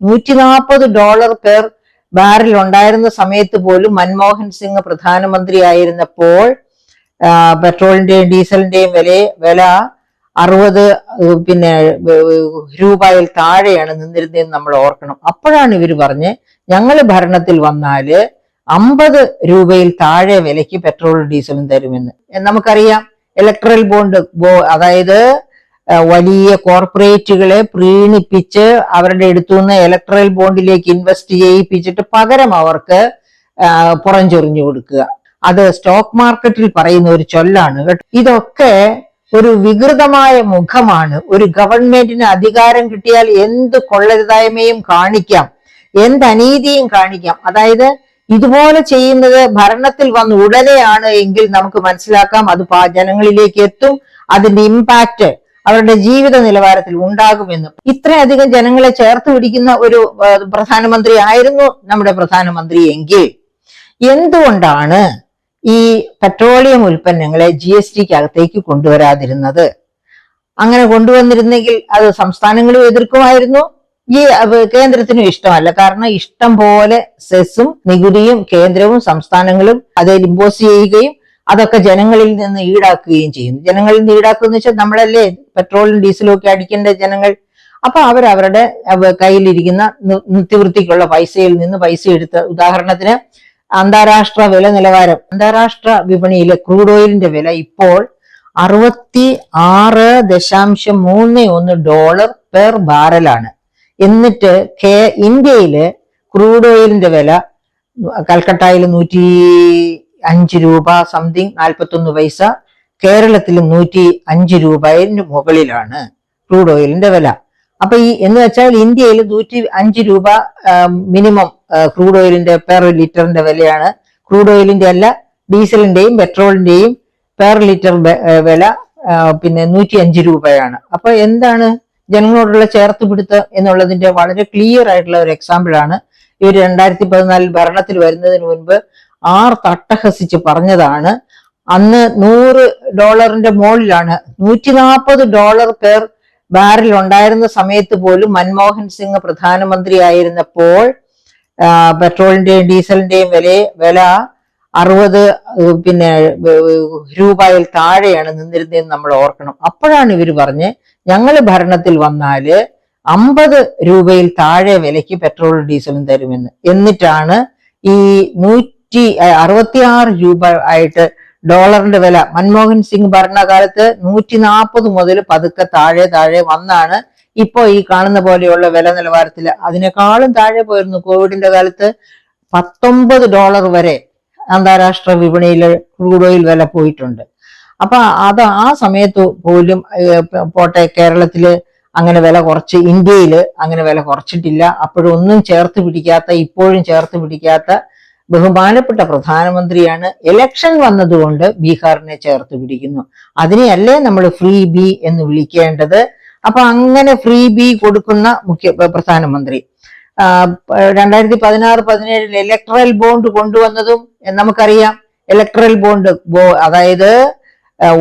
$140 per barrel ഉണ്ടായിരുന്ന സമയത്ത് പോലും മൻമോഹൻ സിംഗ് പ്രധാനമന്ത്രി ആയിരുന്നപ്പോൾ പെട്രോളിന്റെയും ഡീസലിന്റെയും വില 60 രൂപയിൽ താഴെയാണ് നിന്നിരുന്നതെന്ന് നമ്മൾ ഓർക്കണം. അപ്പോഴാണ് ഇവർ പറഞ്ഞ് ഞങ്ങൾ ഭരണത്തിൽ വന്നാല് 50 രൂപയിൽ താഴെ വിലയ്ക്ക് പെട്രോളും ഡീസലും തരുമെന്ന്. നമുക്കറിയാം ഇലക്ട്രൽ ബോണ്ട്, അതായത് വലിയ കോർപ്പറേറ്റുകളെ പ്രീണിപ്പിച്ച് അവരുടെ അടുത്തുനിന്ന് ഇലക്ട്രൽ ബോണ്ടിലേക്ക് ഇൻവെസ്റ്റ് ചെയ്യിപ്പിച്ചിട്ട് പകരം അവർക്ക് പുറംചൊറിഞ്ഞു കൊടുക്കുക. അത് സ്റ്റോക്ക് മാർക്കറ്റിൽ പറയുന്ന ഒരു ചൊല്ലാണ് കേട്ടോ. ഇതൊക്കെ ഒരു വികൃതമായ മുഖമാണ്. ഒരു ഗവൺമെന്റിന് അധികാരം കിട്ടിയാൽ എന്ത് കൊള്ളരുതായ്മയും കാണിക്കാം, എന്ത് അനീതിയും കാണിക്കാം. അതായത് ഇതുപോലെ ചെയ്യുന്നത് ഭരണത്തിൽ വന്ന് ഉടനെയാണ് എങ്കിൽ നമുക്ക് മനസ്സിലാക്കാം അത് ജനങ്ങളിലേക്ക് എത്തും, അതിന്റെ ഇമ്പാക്ട് അവരുടെ ജീവിത നിലവാരത്തിൽ ഉണ്ടാകുമെന്നും. ഇത്രയധികം ജനങ്ങളെ ചേർത്ത് പിടിക്കുന്ന ഒരു പ്രധാനമന്ത്രി ആയിരുന്നു നമ്മുടെ പ്രധാനമന്ത്രി എങ്കിൽ എന്തുകൊണ്ടാണ് ഈ പെട്രോളിയം ഉൽപ്പന്നങ്ങളെ GSTക്ക് അകത്തേക്ക് കൊണ്ടുവരാതിരുന്നത്? അങ്ങനെ കൊണ്ടുവന്നിരുന്നെങ്കിൽ അത് സംസ്ഥാനങ്ങളും എതിർക്കുമായിരുന്നു, ഈ കേന്ദ്രത്തിനും ഇഷ്ടമല്ല. കാരണം ഇഷ്ടം പോലെ സെസ്സും നികുതിയും കേന്ദ്രവും സംസ്ഥാനങ്ങളും അതിൽ ഇമ്പോസ് ചെയ്യുകയും അതൊക്കെ ജനങ്ങളിൽ നിന്ന് ഈടാക്കുകയും ചെയ്യുന്നു. ജനങ്ങളിൽ നിന്ന് ഈടാക്കുക വെച്ചാൽ നമ്മളല്ലേ പെട്രോളും ഡീസലും ഒക്കെ അടിക്കേണ്ട ജനങ്ങൾ. അപ്പൊ അവരവരുടെ കയ്യിലിരിക്കുന്ന നിത്യവൃത്തിക്കുള്ള പൈസയിൽ നിന്ന് പൈസ എടുത്ത്, ഉദാഹരണത്തിന് അന്താരാഷ്ട്ര വില നിലവാരം, അന്താരാഷ്ട്ര വിപണിയിലെ ക്രൂഡ് ഓയിലിന്റെ വില ഇപ്പോൾ $61.31 പെർ ബാരലാണ്. എന്നിട്ട് ഇന്ത്യയില് ക്രൂഡ് ഓയിലിന്റെ വില കൽക്കട്ടയിൽ 105 രൂപ സംതിങ് 41 പൈസ, കേരളത്തിൽ 105 രൂപയുടെ മുകളിലാണ് ക്രൂഡ് ഓയിലിന്റെ വില. അപ്പൊ എന്ന് വെച്ചാൽ ഇന്ത്യയിൽ 105 രൂപ മിനിമം ക്രൂഡ് ഓയിലിന്റെ പെർ ലിറ്ററിന്റെ വിലയാണ്. ക്രൂഡ് ഓയിലിന്റെ അല്ല, ഡീസലിന്റെയും പെട്രോളിന്റെയും പെർ ലിറ്റർ വില 105 രൂപയാണ്. അപ്പൊ എന്താണ് ജനങ്ങളോടുള്ള ചേർത്തുപിടുത്തം എന്നുള്ളതിന്റെ വളരെ ക്ലിയർ ആയിട്ടുള്ള ഒരു എക്സാമ്പിൾ ആണ്. ഇവർ 2014 ഭരണത്തിൽ വരുന്നതിന് മുൻപ് തട്ടഹസിച്ച് പറഞ്ഞതാണ്. അന്ന് $100 മുകളിലാണ്, $140 പെർ ബാരൽ ഉണ്ടായിരുന്ന സമയത്ത് പോലും മൻമോഹൻ സിംഗ് പ്രധാനമന്ത്രി ആയിരുന്നപ്പോൾ പെട്രോളിന്റെയും ഡീസലിന്റെയും വില 60 രൂപയിൽ താഴെയാണ് നിന്നിരുന്നതെന്ന് നമ്മൾ ഓർക്കണം. അപ്പോഴാണ് ഇവർ പറഞ്ഞ് ഞങ്ങൾ ഭരണത്തിൽ വന്നാല് 50 രൂപയിൽ താഴെ വിലയ്ക്ക് പെട്രോളും ഡീസലും തരുമെന്ന്. എന്നിട്ടാണ് ഈ 166 രൂപ ആയിട്ട് ഡോളറിന്റെ വില മൻമോഹൻ സിംഗ് ഭരണകാലത്ത് 140 മുതൽ പതുക്കെ താഴെ വന്നാണ് ഇപ്പോ ഈ കാണുന്ന പോലെയുള്ള വില നിലവാരത്തിൽ. അതിനേക്കാളും താഴെ പോയിരുന്നു. കോവിഡിന്റെ കാലത്ത് $19 വരെ അന്താരാഷ്ട്ര വിപണിയിലെ ക്രൂഡ് ഓയിൽ വില പോയിട്ടുണ്ട്. അപ്പൊ ആ സമയത്ത് പോലും പോട്ടെ, കേരളത്തില് അങ്ങനെ വില കുറച്ച്, ഇന്ത്യയില് അങ്ങനെ വില കുറച്ചിട്ടില്ല. അപ്പോഴൊന്നും ചേർത്ത് പിടിക്കാത്ത, ഇപ്പോഴും ചേർത്ത് പിടിക്കാത്ത ബഹുമാനപ്പെട്ട പ്രധാനമന്ത്രിയാണ്. ഇലക്ഷൻ വന്നതുകൊണ്ട് ബീഹാറിനെ ചേർത്ത് പിടിക്കുന്നു. അതിനെയല്ലേ നമ്മൾ ഫ്രീ ബി എന്ന് വിളിക്കേണ്ടത്? അപ്പൊ അങ്ങനെ ഫ്രീ ബി കൊടുക്കുന്ന പ്രധാനമന്ത്രി 2016-17 ഇലക്ട്രൽ ബോണ്ട് കൊണ്ടുവന്നതും നമുക്കറിയാം. ഇലക്ട്രൽ ബോണ്ട് അതായത്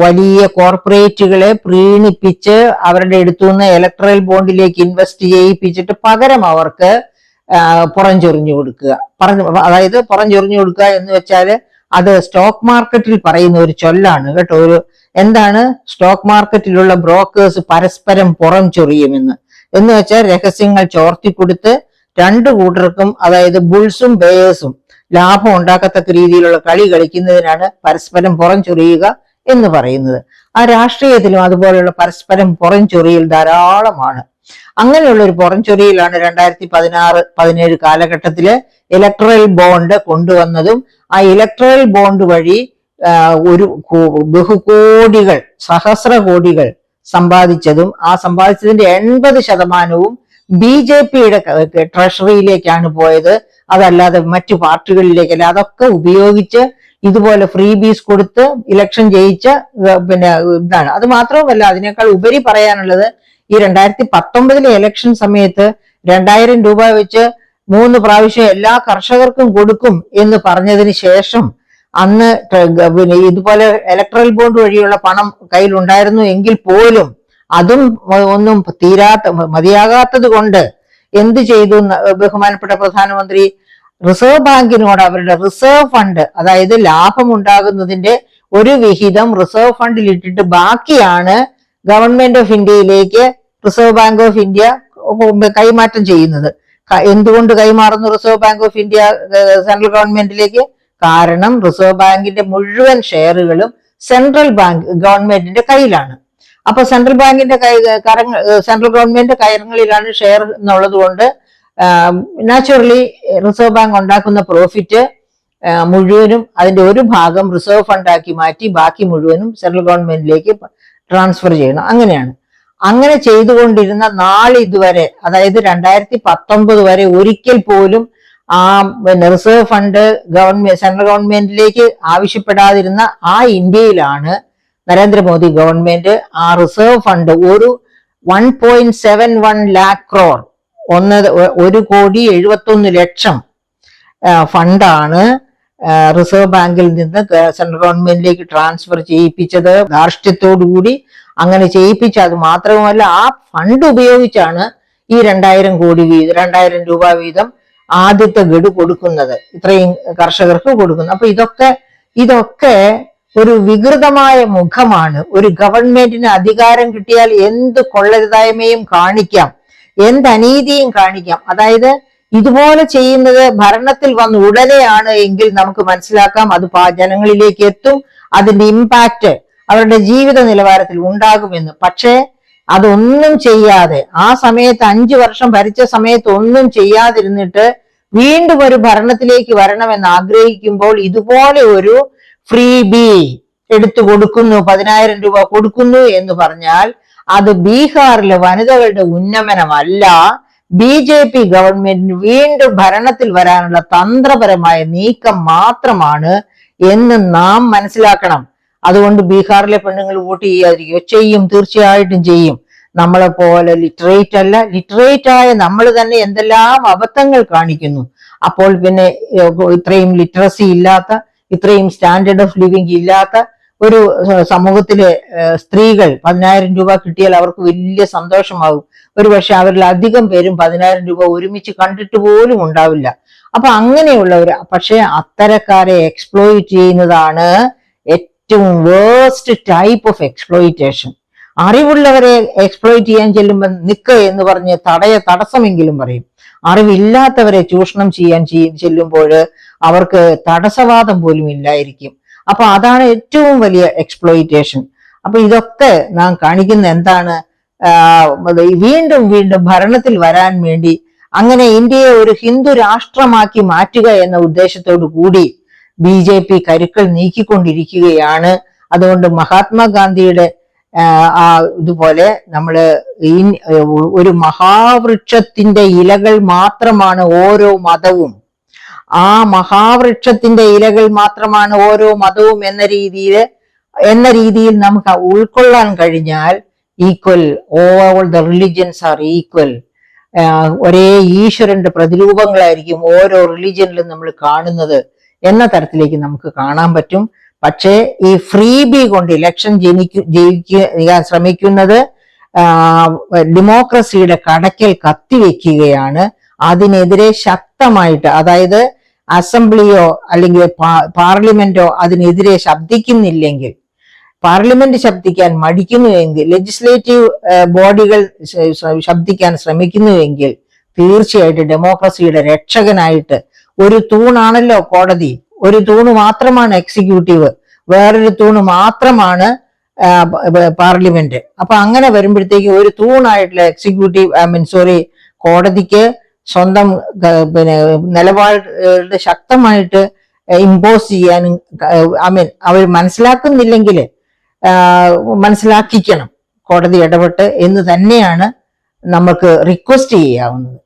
വലിയ കോർപ്പറേറ്റുകളെ പ്രീണിപ്പിച്ച് അവരുടെ അടുത്തുനിന്ന് ഇലക്ട്രൽ ബോണ്ടിലേക്ക് ഇൻവെസ്റ്റ് ചെയ്യിപ്പിച്ചിട്ട് പകരം അവർക്ക് പുറംചൊറിഞ്ഞു കൊടുക്കുക. അതായത് പുറംചൊറിഞ്ഞു കൊടുക്കുക എന്ന് വെച്ചാൽ അത് സ്റ്റോക്ക് മാർക്കറ്റിൽ പറയുന്ന ഒരു ചൊല്ലാണ് കേട്ടോ. എന്താണ് സ്റ്റോക്ക് മാർക്കറ്റിലുള്ള ബ്രോക്കേഴ്സ് പരസ്പരം പുറംചൊറിയുമെന്ന് എന്ന് വെച്ചാൽ രഹസ്യങ്ങൾ ചോർത്തിക്കൊടുത്ത് രണ്ടു കൂട്ടർക്കും, അതായത് ബുൾസും ബേയേഴ്സും ലാഭം ഉണ്ടാക്കത്തക്ക രീതിയിലുള്ള കളി കളിക്കുന്നതിനാണ് പരസ്പരം പുറംചൊറിയുക എന്ന് പറയുന്നത്. ആ രാഷ്ട്രീയത്തിലും അതുപോലെയുള്ള പരസ്പരം പുറംചൊറിയൽ ധാരാളമാണ്. അങ്ങനെയുള്ള ഒരു പുറംചൊറിയിലാണ് 2016-17 കാലഘട്ടത്തില് ഇലക്ട്രൽ ബോണ്ട് കൊണ്ടുവന്നതും ആ ഇലക്ട്രൽ ബോണ്ട് വഴി ഒരു ബഹുകോടികൾ, സഹസ്ര കോടികൾ സമ്പാദിച്ചതും ആ സമ്പാദിച്ചതിന്റെ 80% BJPയുടെ ട്രഷറിയിലേക്കാണ് പോയത്. അതല്ലാതെ മറ്റു പാർട്ടികളിലേക്കല്ല. അതൊക്കെ ഉപയോഗിച്ച് ഇതുപോലെ ഫ്രീ ബീസ് കൊടുത്ത് ഇലക്ഷൻ ജയിച്ച ഇതാണ്. അത് മാത്രവുമല്ല, അതിനേക്കാൾ ഉപരി പറയാനുള്ളത് ഈ 2019 ഇലക്ഷൻ സമയത്ത് 2000 രൂപ വെച്ച് 3 പ്രാവശ്യം എല്ലാ കർഷകർക്കും കൊടുക്കും എന്ന് പറഞ്ഞതിന് ശേഷം അന്ന് ഇതുപോലെ ഇലക്ട്രൽ ബോണ്ട് വഴിയുള്ള പണം കയ്യിലുണ്ടായിരുന്നു എങ്കിൽ പോലും അതും ഒന്നും മതിയാകാത്തത് കൊണ്ട് എന്ത് ചെയ്തു ബഹുമാനപ്പെട്ട പ്രധാനമന്ത്രി? റിസർവ് ബാങ്കിനോട് അവരുടെ റിസർവ് ഫണ്ട്, അതായത് ലാഭം ഉണ്ടാകുന്നതിന്റെ ഒരു വിഹിതം റിസർവ് ഫണ്ടിൽ ഇട്ടിട്ട് ബാക്കിയാണ് ഗവൺമെന്റ് ഓഫ് ഇന്ത്യയിലേക്ക് റിസർവ് ബാങ്ക് ഓഫ് ഇന്ത്യ കൈമാറ്റം ചെയ്യുന്നത്. എന്തുകൊണ്ട് കൈമാറുന്നു reserve bank of India central ഗവൺമെന്റിലേക്ക്? കാരണം റിസർവ് ബാങ്കിന്റെ മുഴുവൻ ഷെയറുകളും സെൻട്രൽ ബാങ്ക് ഗവൺമെന്റിന്റെ കയ്യിലാണ്. അപ്പൊ സെൻട്രൽ ബാങ്കിന്റെ സെൻട്രൽ ഗവൺമെന്റ് കയറങ്ങളിലാണ് ഷെയർ എന്നുള്ളത് കൊണ്ട് നാച്ചുറലി റിസർവ് ബാങ്ക് ഉണ്ടാക്കുന്ന പ്രോഫിറ്റ് മുഴുവനും അതിന്റെ ഒരു ഭാഗം റിസർവ് ഫണ്ടാക്കി മാറ്റി ബാക്കി മുഴുവനും സെൻട്രൽ ഗവൺമെന്റിലേക്ക് ട്രാൻസ്ഫർ ചെയ്യണം. അങ്ങനെയാണ്. അങ്ങനെ ചെയ്തുകൊണ്ടിരുന്ന നാളിതുവരെ, അതായത് 2019 വരെ ഒരിക്കൽ പോലും ആ റിസർവ് ഫണ്ട് സെൻട്രൽ ഗവൺമെന്റിലേക്ക് ആവശ്യപ്പെടാതിരുന്ന ആ ഇന്ത്യയിലാണ് നരേന്ദ്രമോദി ഗവൺമെന്റ് ആ റിസർവ് ഫണ്ട് ഒരു 1.71 lakh crore 1,71,00,00,000 ഫണ്ടാണ് റിസർവ് ബാങ്കിൽ നിന്ന് സെൻട്രൽ ഗവൺമെന്റിലേക്ക് ട്രാൻസ്ഫർ ചെയ്യിപ്പിച്ചത്. ധാർഷ്ട്യത്തോടുകൂടി അങ്ങനെ ചെയ്യിപ്പിച്ച, അത് മാത്രവുമല്ല ആ ഫണ്ട് ഉപയോഗിച്ചാണ് ഈ 2,000 രൂപ വീതം ആദ്യത്തെ ഗഡു കൊടുക്കുന്നത്, ഇത്രയും കർഷകർക്ക് കൊടുക്കുന്നത്. അപ്പൊ ഇതൊക്കെ ഒരു വികൃതമായ മുഖമാണ്. ഒരു ഗവൺമെന്റിന് അധികാരം കിട്ടിയാൽ എന്ത് കൊള്ളരുതായ്മയും കാണിക്കാം, എന്ത് അനീതിയും കാണിക്കാം. അതായത് ഇതുപോലെ ചെയ്യുന്നത് ഭരണത്തിൽ വന്ന് ഉടനെയാണ് എങ്കിൽ നമുക്ക് മനസ്സിലാക്കാം അത് ജനങ്ങളിലേക്ക് എത്തും, അതിന്റെ ഇമ്പാക്റ്റ് അവരുടെ ജീവിത നിലവാരത്തിൽ ഉണ്ടാകുമെന്ന്. പക്ഷേ അതൊന്നും ചെയ്യാതെ, ആ സമയത്ത് 5 വർഷം ഭരിച്ച സമയത്ത് ഒന്നും ചെയ്യാതിരുന്നിട്ട് വീണ്ടും ഒരു ഭരണത്തിലേക്ക് വരണമെന്ന് ആഗ്രഹിക്കുമ്പോൾ ഇതുപോലെ ഒരു ഫ്രീ ബി എടുത്തു കൊടുക്കുന്നു, 10,000 രൂപ കൊടുക്കുന്നു എന്ന് പറഞ്ഞാൽ അത് ബീഹാറിലെ വനിതകളുടെ ഉന്നമനമല്ല, BJP ഗവൺമെന്റിന് വീണ്ടും ഭരണത്തിൽ വരാനുള്ള തന്ത്രപരമായ നീക്കം മാത്രമാണ് എന്ന് നാം മനസ്സിലാക്കണം. അതുകൊണ്ട് ബീഹാറിലെ പെണ്ണുങ്ങൾ വോട്ട് ചെയ്യാതിരിക്കുക? ചെയ്യും, തീർച്ചയായിട്ടും ചെയ്യും. നമ്മളെ പോലെ ലിറ്ററേറ്റ് അല്ല, ലിറ്ററേറ്റ് ആയ നമ്മൾ തന്നെ എന്തെല്ലാം അബദ്ധങ്ങൾ കാണിക്കുന്നു. അപ്പോൾ പിന്നെ ഇത്രയും ലിറ്ററസി ഇല്ലാത്ത, ഇത്രയും സ്റ്റാൻഡേർഡ് ഓഫ് ലിവിങ് ഇല്ലാത്ത ഒരു സമൂഹത്തിലെ സ്ത്രീകൾ 10,000 രൂപ കിട്ടിയാൽ അവർക്ക് വലിയ സന്തോഷമാകും. ഒരു പക്ഷെ അവരിൽ അധികം പേരും 10,000 രൂപ ഒരുമിച്ച് കണ്ടിട്ട് പോലും ഉണ്ടാവില്ല. അപ്പൊ അങ്ങനെയുള്ളവർ, പക്ഷെ അത്തരക്കാരെ എക്സ്പ്ലോയിറ്റ് ചെയ്യുന്നതാണ് ഏറ്റവും വേഴ്സ്റ്റ് ടൈപ്പ് ഓഫ് എക്സ്പ്ലോയിറ്റേഷൻ. അറിവുള്ളവരെ എക്സ്പ്ലോയിറ്റ് ചെയ്യാൻ ചെല്ലുമ്പോൾ നിക്ക എന്ന് പറഞ്ഞ് തടസ്സമെങ്കിലും പറയും. അറിവില്ലാത്തവരെ ചൂഷണം ചെയ്യാൻ ചെല്ലുമ്പോൾ അവർക്ക് തടസ്സവാദം പോലും ഇല്ലായിരിക്കും. അപ്പൊ അതാണ് ഏറ്റവും വലിയ എക്സ്പ്ലോയിറ്റേഷൻ. അപ്പൊ ഇതൊക്കെ നാം കാണിക്കുന്ന എന്താണ്? വീണ്ടും വീണ്ടും ഭരണത്തിൽ വരാൻ വേണ്ടി, അങ്ങനെ ഇന്ത്യയെ ഒരു ഹിന്ദു രാഷ്ട്രമാക്കി മാറ്റുക എന്ന ഉദ്ദേശത്തോടു കൂടി BJP കരുക്കൾ നീക്കിക്കൊണ്ടിരിക്കുകയാണ്. അതുകൊണ്ട് മഹാത്മാഗാന്ധിയുടെ ഇതുപോലെ നമ്മള് ഒരു മഹാവൃക്ഷത്തിന്റെ ഇലകൾ മാത്രമാണ് ഓരോ മതവും, ആ മഹാവൃക്ഷത്തിന്റെ ഇലകൾ മാത്രമാണ് ഓരോ മതവും എന്ന രീതിയിൽ നമുക്ക് ഉൾക്കൊള്ളാൻ കഴിഞ്ഞാൽ equal, all the religions are equal, ഒരേ ഈശ്വരന്റെ പ്രതിരൂപങ്ങളായിരിക്കും ഓരോ റിലിജിയനിലും നമ്മൾ കാണുന്നത് എന്ന തരത്തിലേക്ക് നമുക്ക് കാണാൻ പറ്റും. പക്ഷേ ഈ ഫ്രീ ബി കൊണ്ട് ഇലക്ഷൻ ജയിക്കാൻ ശ്രമിക്കുന്നത് ഡെമോക്രസിയുടെ കടക്കൽ കത്തിവെക്കുകയാണ്. അതിനെതിരെ ശക്തമായിട്ട്, അതായത് അസംബ്ലിയോ അല്ലെങ്കിൽ പാർലമെന്റോ അതിനെതിരെ ശബ്ദിക്കുന്നില്ലെങ്കിൽ, പാർലമെന്റ് ശബ്ദിക്കാൻ മടിക്കുന്നുവെങ്കിൽ, ലെജിസ്ലേറ്റീവ് ബോഡികൾ ശബ്ദിക്കാൻ ശ്രമിക്കുന്നുവെങ്കിൽ തീർച്ചയായിട്ടും ഡെമോക്രസിയുടെ രക്ഷകനായിട്ട്, ഒരു തൂണാണല്ലോ കോടതി, ഒരു തൂണ് മാത്രമാണ് എക്സിക്യൂട്ടീവ്, വേറൊരു തൂണ് മാത്രമാണ് പാർലമെന്റ്. അപ്പൊ അങ്ങനെ വരുമ്പോഴത്തേക്ക് ഒരു തൂണായിട്ടുള്ള എക്സിക്യൂട്ടീവ് കോടതിക്ക് സ്വന്തം നിലപാട് ശക്തമായിട്ട് ഇമ്പോസ് ചെയ്യാനും അവർ മനസ്സിലാക്കുന്നില്ലെങ്കിൽ മനസ്സിലാക്കിക്കണം കോടതി ഇടപെട്ട് എന്ന് തന്നെയാണ് നമുക്ക് റിക്വസ്റ്റ് ചെയ്യാവുന്നത്.